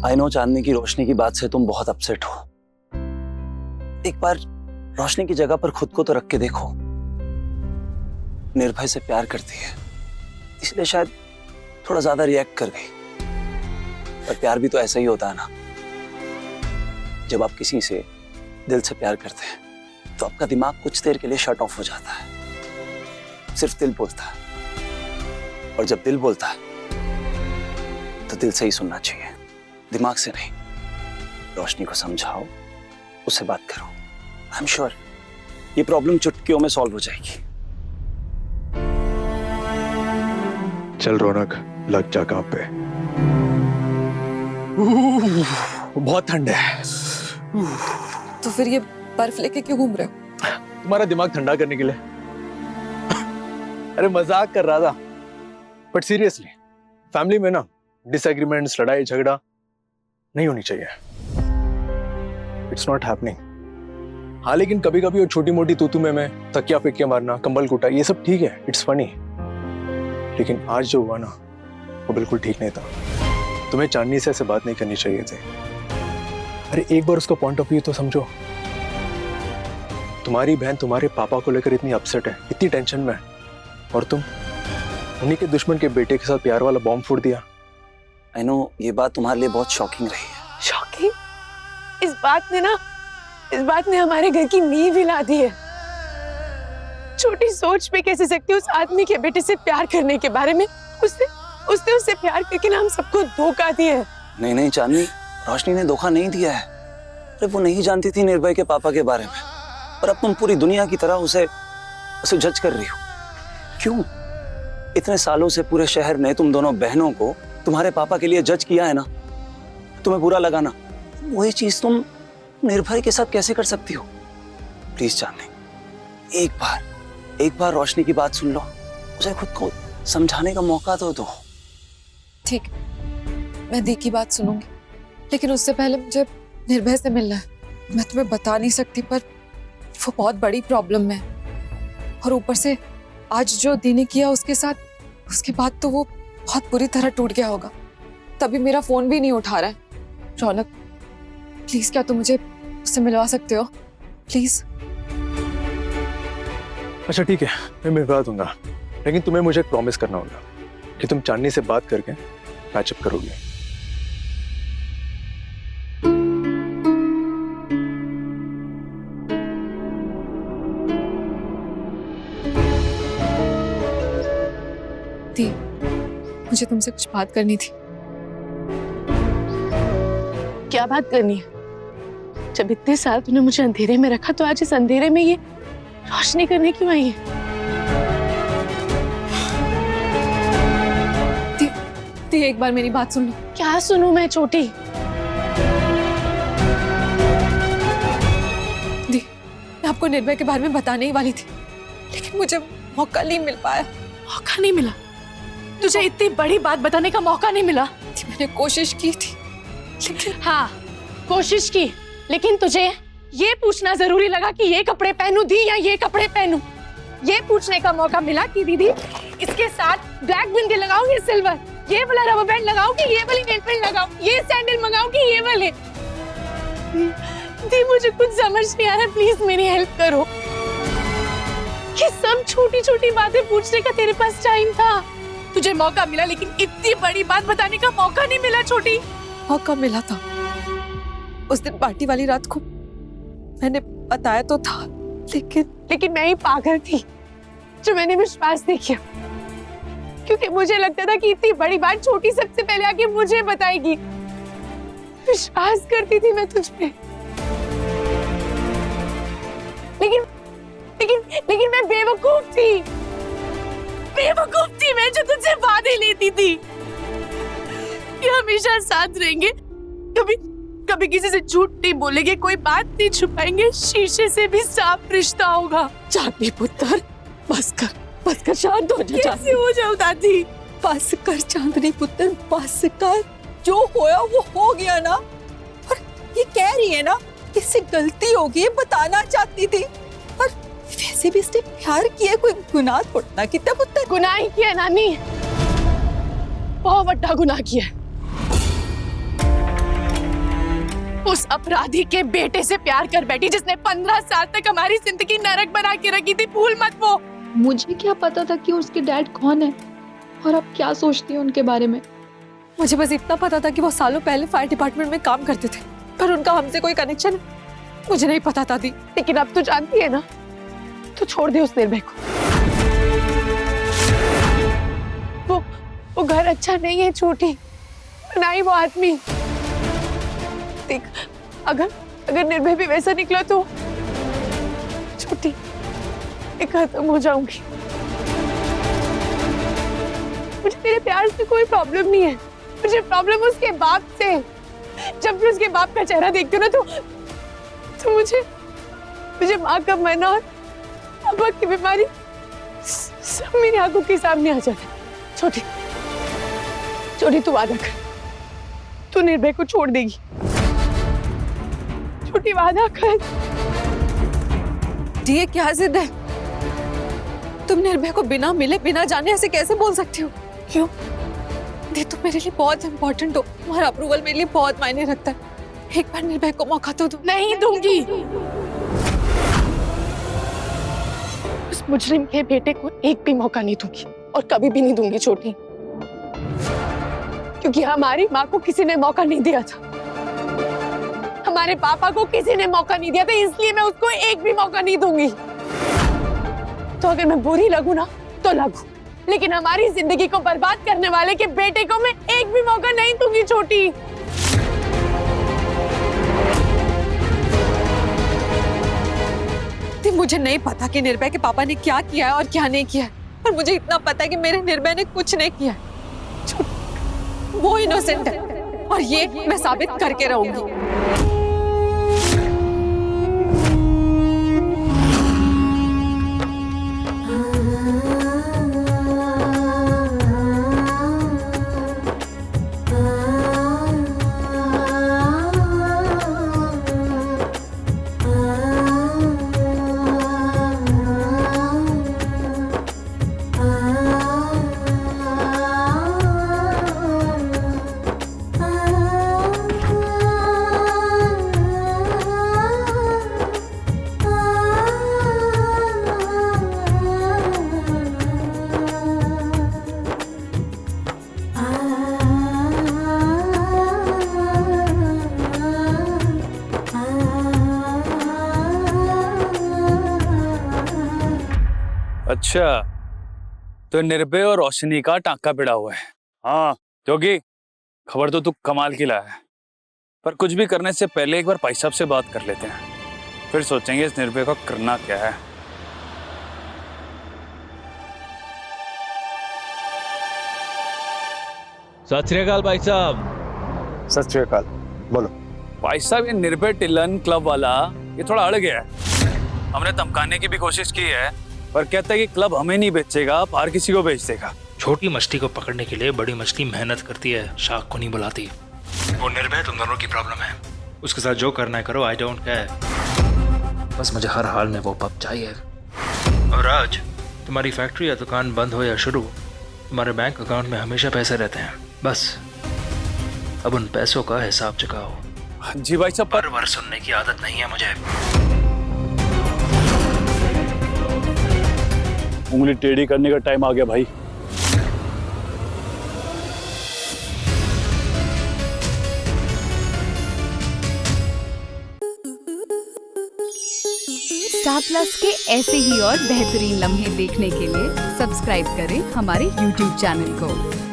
I know चांदनी की रोशनी की बात से तुम बहुत अपसेट हो। एक बार रोशनी की जगह पर खुद को तो रख के देखो। निर्भय से प्यार करती है, इसलिए शायद थोड़ा ज्यादा रिएक्ट कर गई। पर प्यार भी तो ऐसा ही होता है ना। जब आप किसी से दिल से प्यार करते हैं तो आपका दिमाग कुछ देर के लिए शट ऑफ हो जाता है। सिर्फ दिल बोलता है, और जब दिल बोलता है तो दिल से ही सुनना चाहिए, दिमाग से नहीं। रोशनी को समझाओ, उससे बात करो। आई एम श्योर ये प्रॉब्लम चुटकियों में सॉल्व हो जाएगी। चल रौनक, लग जा काम पे। बहुत ठंड है। तो फिर ये बर्फ लेके क्यों घूम रहे हो? तुम्हारा दिमाग ठंडा करने के लिए। अरे मजाक कर रहा था, बट सीरियसली फैमिली में ना डिसएग्रीमेंट्स, लड़ाई झगड़ा नहीं होनी चाहिए। It's not happening. हाँ, लेकिन कभी कभी वो छोटी मोटी तू में तकिया फेंकिया मारना, कंबल कूटा, ये सब ठीक है, इट्स फनी। लेकिन आज जो हुआ ना वो बिल्कुल ठीक नहीं था। तुम्हें चांदनी से ऐसे बात नहीं करनी चाहिए थी। अरे एक बार उसका पॉइंट ऑफ व्यू तो समझो। तुम्हारी बहन तुम्हारे पापा को लेकर इतनी अपसेट है, इतनी टेंशन में है, और तुम उन्हीं के दुश्मन के बेटे के साथ प्यार वाला बॉम्ब फोड़ दिया। आई नो ये बात तुम्हारे लिए बहुत शॉकिंग रही है। शॉकिंग? इस बात ने हमारे घर की नींव हिला दी है। छोटी सोच पे कैसे सकती उस आदमी के बेटे से प्यार करने के बारे में। उससे प्यार करके ना हम सबको धोखा दिया है। नहीं चांदनी, रोशनी ने धोखा नहीं दिया है। अरे वो नहीं जानती थी निर्भय के पापा के बारे में, पर अब तुम पूरी दुनिया की तरह उसे जज कर रही हो। क्यों? इतने सालों से पूरे शहर ने तुम दोनों बहनों को तुम्हारे पापा के लिए जज किया है ना, तुम्हें बुरा लगा ना, वही चीज तुम निर्भय के साथ कैसे कर सकती हो? प्लीज चांदनी, एक बार रोशनी की बात सुन लो, उसे खुद को समझाने का मौका तो दो। ठीक, मैं दी की बात सुनूंगी, लेकिन उससे पहले मुझे निर्भय से मिलना है। मैं तुम्हें बता नहीं सकती, पर वो बहुत बड़ी प्रॉब्लम है। और ऊपर से आज जो दी ने किया उसके साथ, उसके बाद तो वो बहुत बुरी तरह टूट गया होगा। तभी मेरा फोन भी नहीं उठा रहा है। रौनक, प्लीज क्या तुम मुझे उससे मिलवा सकते हो? प्लीज। अच्छा ठीक है, मैं मिलवा दूंगा, लेकिन तुम्हें मुझे एक प्रॉमिस करना होगा कि तुम चांदनी से बात करके पैचअप करोगे। दी, मुझे तुमसे कुछ बात करनी थी। क्या बात करनी है? जब इतने साल तूने मुझे अंधेरे में रखा, तो आज इस अंधेरे में ये रोशनी करने क्यों आई है? दी, एक बार मेरी बात सुन लो। क्या सुनूं मैं छोटी? दी, मैं आपको निर्भय के बारे में बताने ही वाली थी, लेकिन मुझे मौका नहीं मिल पाया। मौका नहीं मिला? तुझे इतनी बड़ी बात बताने का मौका नहीं मिला? मैंने कोशिश की थी, लेकिन हाँ, कोशिश की, लेकिन तुझे ये पूछना जरूरी लगा कि ये कपड़े पहनूं दी या ये कपड़े पहनूं? ये पूछने का मौका मिला कि दीदी इसके साथ ब्लैक बिंदी लगाऊं या सिल्वर, ये वाला रबर बैंड लगाऊं कि ये वाली नेल पेंट लगाऊं, ये सैंडल मंगाऊं कि ये वाले? दी, मुझे कुछ समझ नहीं आ रहा, प्लीज मेरी हेल्प करो। ये सब छोटी छोटी बातें पूछने का तेरे पास टाइम था। तुझे मौका मिला, लेकिन इतनी बड़ी बात बताने का मौका नहीं मिला छोटी। मौका मिला था। उस दिन पार्टी वाली रात को मैंने बताया तो था, लेकिन मैं ही पागल थी जो मैंने विश्वास नहीं किया, क्योंकि मुझे लगता था कि इतनी बड़ी बात छोटी सबसे पहले आके मुझे बताएगी। विश्वास करती थी मैं तुझ पे, लेकिन मैं बेवकूफ थी मैं, जो तुझसे वादे लेती थी कि हमेशा साथ रहेंगे, कभी किसी से झूठ नहीं बोलेंगे, कोई बात नहीं छुपाएंगे, शीशे से भी साफ रिश्ता होगा। चांदनी पुत्र, बस कर, शांत हो जा। कैसे हो जाऊं दादी? बस कर चांदनी पुत्र, बस कर। जो होया वो हो गया ना। और ये कह रही है ना इससे गलती हो गई, बताना चाहती थी। और वैसे भी इसने प्यार किया, कोई गुनाह थोड़ा कितना पुत्र। गुनाह ही किया नानी, बहुत बड़ा गुनाह किया। उस अपराधी के बेटे से प्यार कर बैठी जिसने 15 साल तक हमारी जिंदगी नरक बना के रखी थी। भूल मत वो। मुझे क्या पता था कि उसके डैड कौन है और आप क्या सोचती हैं उनके बारे में। मुझे बस इतना पता था कि वो सालों पहले फायर डिपार्टमेंट में काम करते थे, पर उनका हमसे कोई कनेक्शन मुझे नहीं पता था दी। लेकिन अब तो जानती है ना, तो छोड़ दे उस निर्भय को। वो घर अच्छा नहीं है छोटी, ना ही वो आदमी। देख, अगर निर्भय भी वैसा निकला तो छोटी मैं खत्म हो जाऊंगी। मुझे तेरे प्यार से कोई प्रॉब्लम नहीं है, मुझे प्रॉब्लम उसके बाप से। जब भी उसके बाप का चेहरा देखती हूँ ना तो मुझे माँ का मरना और पापा की बीमारी सब मेरी आंखों के सामने आ जाता है। छोटी तू वादा कर, तू निर्भय को छोड़ देगी। छोटी वादा कर। ये क्या जिद है? तुम निर्भय को बिना मिले बिना जाने ऐसे कैसे बोल सकती हो? क्यों? ये तुम मेरे लिए बहुत इंपॉर्टेंट हो, तुम्हारा अप्रूवल मेरे लिए बहुत मायने रखता है। एक बार निर्भय को मौका तो दो। नहीं दूंगी। उस मुजरिम के बेटे को एक भी मौका नहीं दूंगी और कभी भी नहीं दूंगी छोटी, क्योंकि हमारी माँ को किसी ने मौका नहीं दिया था, हमारे पापा को किसी ने मौका नहीं दिया था, इसलिए मैं उसको एक भी मौका नहीं दूंगी। तो अगर मैं बुरी लगूं ना तो लगूं, लेकिन हमारी जिंदगी को बर्बाद करने वाले के बेटे को मैं एक भी मौका नहीं दूंगी छोटी। मुझे नहीं पता कि निर्भय के पापा ने क्या किया है और क्या नहीं किया है, पर मुझे इतना पता है कि मेरे निर्भय ने कुछ नहीं किया है। वो इनोसेंट है और ये मैं साबित करके रहूंगी। अच्छा, तो निर्भय और रोशनी का टांका भिड़ा हुआ है। हाँ क्योंकि खबर तो तू कमाल की लाया है, पर कुछ भी करने से पहले एक बार भाई साहब से बात कर लेते हैं, फिर सोचेंगे इस निर्भय का करना क्या है। सत श्री अकाल भाई साहब। सत श्री अकाल। बोलो भाई साहब, ये निर्भय टिलन क्लब वाला ये थोड़ा अड़ गया है। हमने धमकाने की भी कोशिश की है, पर कहता है कि क्लब हमें नहीं बेचेगा, बाहर किसी को बेच देगा। छोटी मछली को पकड़ने के लिए बड़ी मछली मेहनत करती है, शाख को नहीं बुलाती। वो निर्भय तुम दोनों की प्रॉब्लम है, उसके साथ जो करना है करो, आई डोंट केयर। बस मुझे हर हाल में वो पब चाहिए। और आज तुम्हारी फैक्ट्री या दुकान बंद हो या शुरू, तुम्हारे बैंक अकाउंट में हमेशा पैसे रहते हैं। बस अब उन पैसों का हिसाब चुकाओ। जी भाई साहब, पर वर सुनने की आदत नहीं है मुझे। उंगली टेढ़ी करने का टाइम आ गया भाई। स्टार प्लस के ऐसे ही और बेहतरीन लम्हे देखने के लिए सब्सक्राइब करें हमारे YouTube चैनल को।